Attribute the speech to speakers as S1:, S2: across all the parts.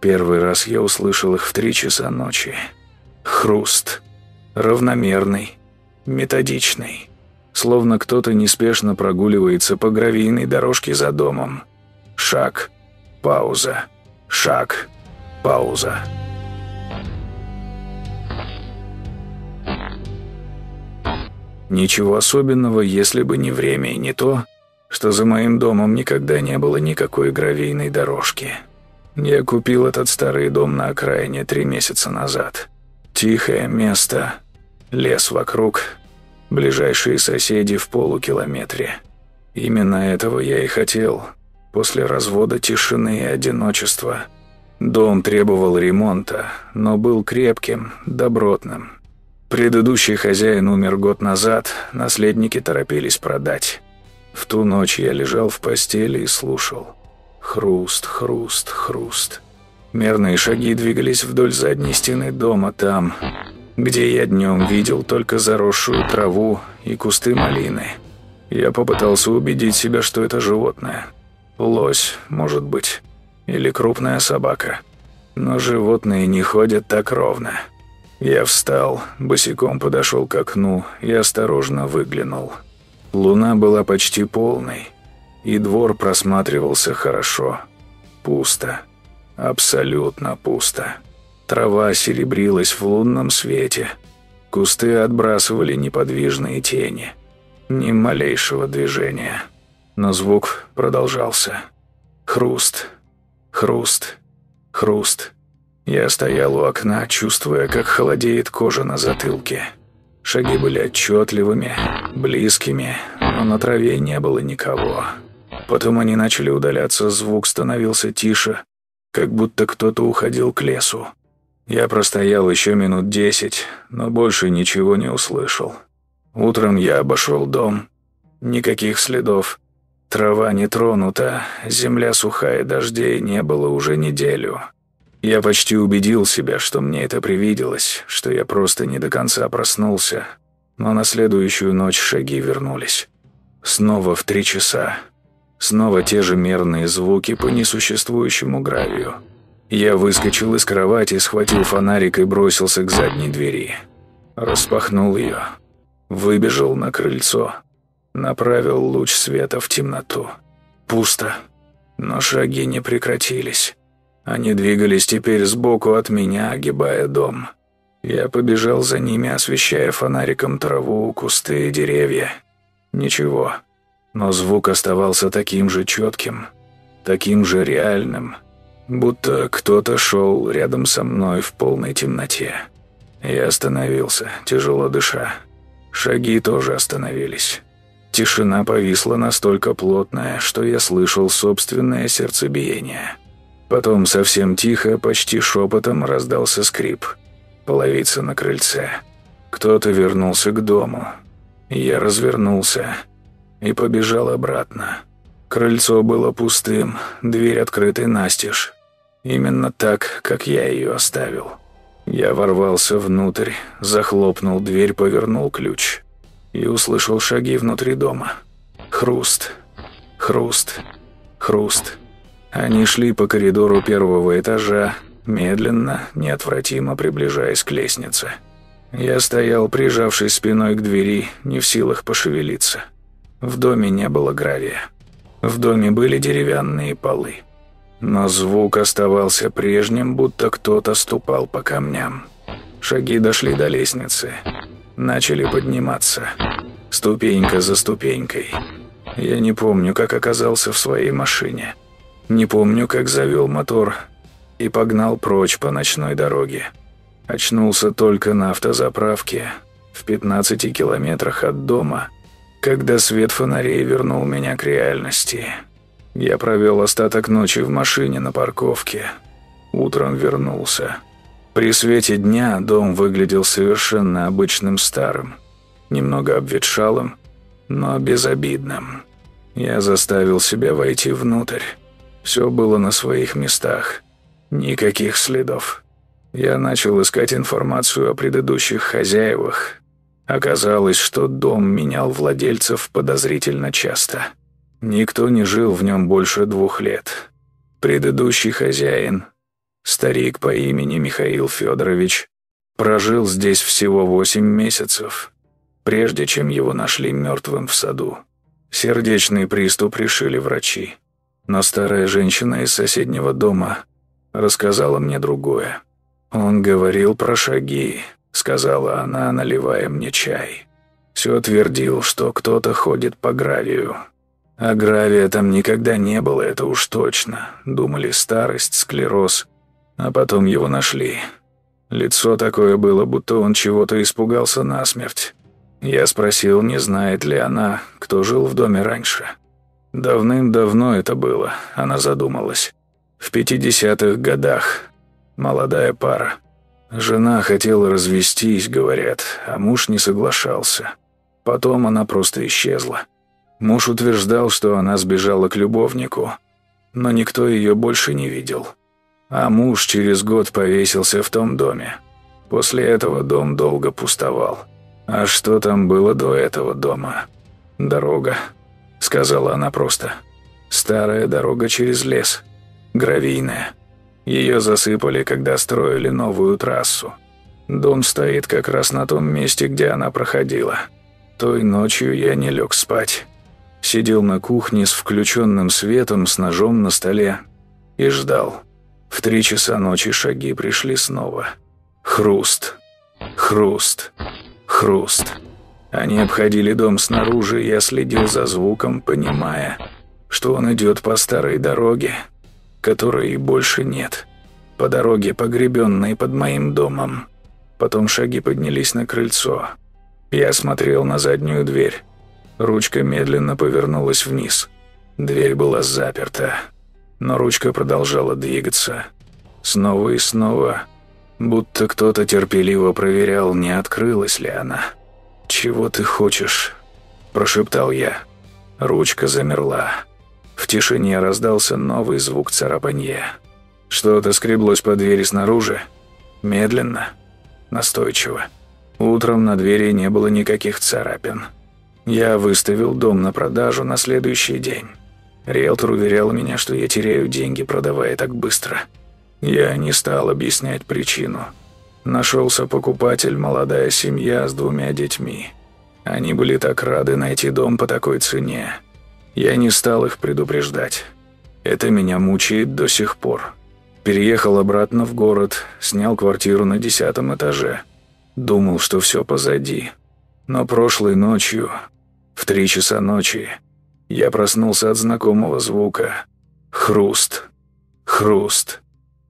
S1: Первый раз я услышал их в 3 часа ночи. Хруст. Равномерный, методичный. Словно кто-то неспешно прогуливается по гравийной дорожке за домом. Шаг, пауза, шаг, пауза. Ничего особенного, если бы не время и не то, что за моим домом никогда не было никакой гравийной дорожки. Я купил этот старый дом на окраине 3 месяца назад. Тихое место, лес вокруг, ближайшие соседи в полукилометре. Именно этого я и хотел. После развода тишины и одиночества. Дом требовал ремонта, но был крепким, добротным. Предыдущий хозяин умер год назад, наследники торопились продать. В ту ночь я лежал в постели и слушал. Хруст, хруст, хруст. Мерные шаги двигались вдоль задней стены дома там, где я днем видел только заросшую траву и кусты малины. Я попытался убедить себя, что это животное. Лось, может быть, или крупная собака. Но животные не ходят так ровно. Я встал, босиком подошел к окну и осторожно выглянул. Луна была почти полной, и двор просматривался хорошо. Пусто. Абсолютно пусто. Трава серебрилась в лунном свете. Кусты отбрасывали неподвижные тени. Ни малейшего движения. Но звук продолжался. Хруст. Хруст. Хруст. Я стоял у окна, чувствуя, как холодеет кожа на затылке. Шаги были отчетливыми, близкими, но на траве не было никого. Потом они начали удаляться, звук становился тише, как будто кто-то уходил к лесу. Я простоял еще минут 10, но больше ничего не услышал. Утром я обошел дом. Никаких следов. Трава не тронута, земля сухая, дождей не было уже неделю. Я почти убедил себя, что мне это привиделось, что я просто не до конца проснулся, но на следующую ночь шаги вернулись. Снова в 3 часа. Снова те же мерные звуки по несуществующему гравию. Я выскочил из кровати, схватил фонарик и бросился к задней двери. Распахнул ее. Выбежал на крыльцо. Направил луч света в темноту. Пусто. Но шаги не прекратились. Они двигались теперь сбоку от меня, огибая дом. Я побежал за ними, освещая фонариком траву, кусты и деревья. Ничего. Но звук оставался таким же четким, таким же реальным, будто кто-то шел рядом со мной в полной темноте. Я остановился, тяжело дыша. Шаги тоже остановились. Тишина повисла настолько плотная, что я слышал собственное сердцебиение. Потом совсем тихо, почти шепотом раздался скрип. Половица на крыльце. Кто-то вернулся к дому. Я развернулся и побежал обратно. Крыльцо было пустым, дверь открытой настежь. Именно так, как я ее оставил. Я ворвался внутрь, захлопнул дверь, повернул ключ и услышал шаги внутри дома. Хруст, хруст, хруст. Они шли по коридору 1-го этажа, медленно, неотвратимо приближаясь к лестнице. Я стоял, прижавшись спиной к двери, не в силах пошевелиться. В доме не было гравия. В доме были деревянные полы. Но звук оставался прежним, будто кто-то ступал по камням. Шаги дошли до лестницы. Начали подниматься. Ступенька за ступенькой. Я не помню, как оказался в своей машине. Не помню, как завел мотор и погнал прочь по ночной дороге. Очнулся только на автозаправке, в 15 километрах от дома, когда свет фонарей вернул меня к реальности. Я провел остаток ночи в машине на парковке. Утром вернулся. При свете дня дом выглядел совершенно обычным старым, немного обветшалым, но безобидным. Я заставил себя войти внутрь. Все было на своих местах. Никаких следов. Я начал искать информацию о предыдущих хозяевах. Оказалось, что дом менял владельцев подозрительно часто. Никто не жил в нем больше 2 лет. Предыдущий хозяин Старик по имени Михаил Федорович прожил здесь всего 8 месяцев, прежде чем его нашли мертвым в саду. Сердечный приступ решили врачи. Но старая женщина из соседнего дома рассказала мне другое. «Он говорил про шаги», — сказала она, наливая мне чай. «Все твердил, что кто-то ходит по гравию. А гравия там никогда не было, это уж точно. Думали, старость, склероз. А потом его нашли. Лицо такое было, будто он чего-то испугался насмерть. Я спросил, не знает ли она, кто жил в доме раньше. Давным-давно это было», — она задумалась. «В 50-х годах. Молодая пара. Жена хотела развестись, говорят, а муж не соглашался. Потом она просто исчезла. Муж утверждал, что она сбежала к любовнику, но никто ее больше не видел. А муж через год повесился в том доме. После этого дом долго пустовал. А что там было до этого дома? Дорога», — сказала она просто. «Старая дорога через лес. Гравийная. Ее засыпали, когда строили новую трассу. Дом стоит как раз на том месте, где она проходила. Той ночью я не лег спать. Сидел на кухне с включенным светом, с ножом на столе и ждал. В 3 часа ночи шаги пришли снова. Хруст, хруст, хруст. Они обходили дом снаружи, я следил за звуком, понимая, что он идет по старой дороге, которой и больше нет. По дороге, погребенной под моим домом. Потом шаги поднялись на крыльцо. Я смотрел на заднюю дверь. Ручка медленно повернулась вниз. Дверь была заперта, но ручка продолжала двигаться. Снова и снова, будто кто-то терпеливо проверял, не открылась ли она. «Чего ты хочешь?» – прошептал я. Ручка замерла. В тишине раздался новый звук царапанья. Что-то скреблось по двери снаружи. Медленно, настойчиво. Утром на двери не было никаких царапин. Я выставил дом на продажу на следующий день. Риэлтор уверял меня, что я теряю деньги, продавая так быстро. Я не стал объяснять причину. Нашелся покупатель, молодая семья с 2 детьми. Они были так рады найти дом по такой цене. Я не стал их предупреждать. Это меня мучает до сих пор. Переехал обратно в город, снял квартиру на 10-м этаже. Думал, что все позади. Но прошлой ночью, в 3 часа ночи, я проснулся от знакомого звука. Хруст, хруст,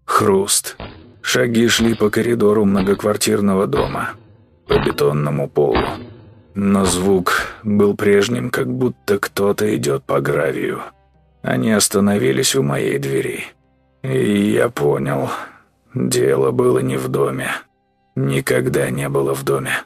S1: хруст. Шаги шли по коридору многоквартирного дома, по бетонному полу. Но звук был прежним, как будто кто-то идет по гравию. Они остановились у моей двери. И я понял, дело было не в доме. Никогда не было в доме.